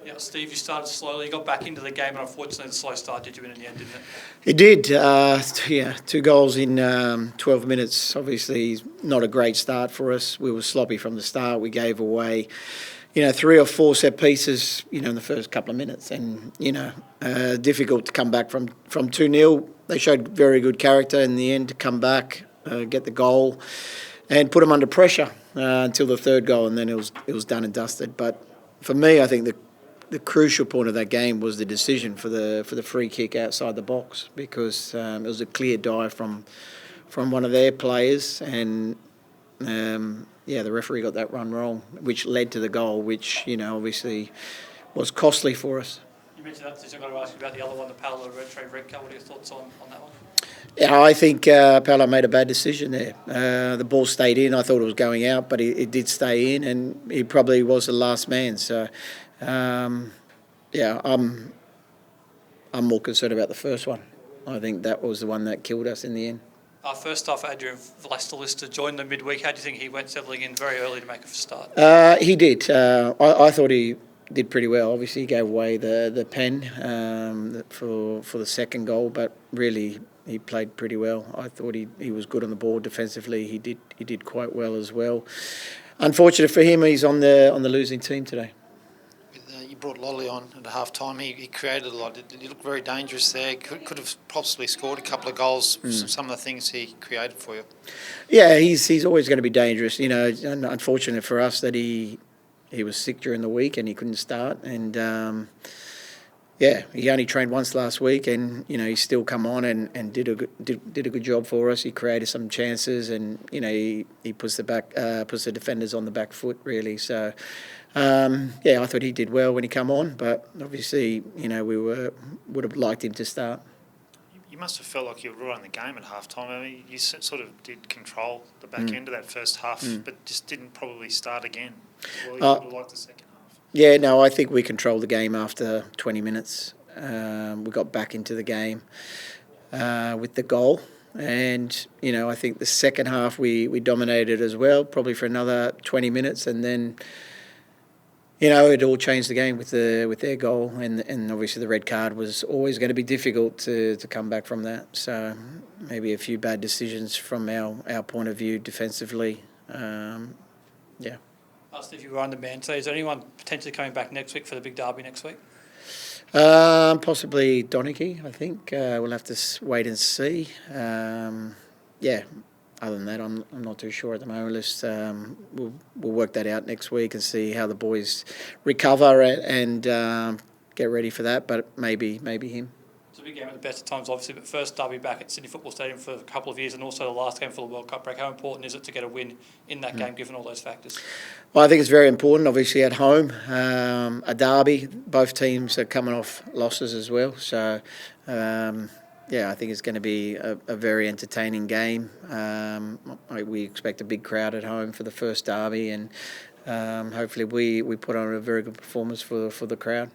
Yeah, Steve, you started slowly, you got back into the game, and unfortunately the slow start did you in the end, didn't it? It did. Yeah, 2 goals in 12 minutes. Obviously, not a great start for us. We were sloppy from the start. We gave away, 3 or 4 set pieces, in the first couple of minutes, and difficult to come back from 2-0. They showed very good character in the end to come back, get the goal, and put them under pressure until the third goal, and then it was done and dusted. But for me, I think the crucial point of that game was the decision for the free kick outside the box, because it was a clear dive from one of their players, and the referee got that run wrong, which led to the goal, which obviously was costly for us. You mentioned that decision. I've got to ask you about the other one, the Paolo Retrograde red card. What are your thoughts on that one? Yeah, I think Paolo made a bad decision there. The ball stayed in. I thought it was going out, but it did stay in, and he probably was the last man. So, I'm more concerned about the first one. I think that was the one that killed us in the end. First off, Adrian Vlasta joined the midweek. How do you think he went, settling in very early to make a start? He did. I thought he did pretty well. Obviously, he gave away the pen for the second goal, but really he played pretty well. I thought he was good on the ball defensively. He did quite well as well. Unfortunate for him, he's on the losing team today. You brought Lolly on at half time. He created a lot. He looked very dangerous there. Could have possibly scored a couple of goals from some of the things he created for you. Yeah, he's always going to be dangerous. Unfortunate for us that he was sick during the week and he couldn't start. And he only trained once last week, and he's still come on and did a good job for us. He created some chances, and he puts the defenders on the back foot really. So. I thought he did well when he come on, but obviously, we would have liked him to start. You must have felt like you were running the game at half time. I mean, you sort of did control the back end of that first half, but just didn't probably start again. Well, you would have liked the second half. Yeah, no, I think we controlled the game after 20 minutes. We got back into the game with the goal. And, I think the second half we dominated as well, probably for another 20 minutes, and then... it all changed the game with their goal, and obviously the red card was always going to be difficult to come back from that. So maybe a few bad decisions from our point of view defensively. Steve, you were on the man today. Is there anyone potentially coming back next week for the big derby next week? Possibly Donaghy, I think. We'll have to wait and see. Other than that, I'm not too sure at the moment. We'll work that out next week and see how the boys recover and get ready for that. But maybe him. It's a big game at the best of times, obviously, but first derby back at Sydney Football Stadium for a couple of years, and also the last game for the World Cup break. How important is it to get a win in that game, given all those factors? Well, I think it's very important, obviously, at home. A derby, both teams are coming off losses as well. So... I think it's going to be a very entertaining game. We expect a big crowd at home for the first derby, and hopefully we put on a very good performance for the crowd.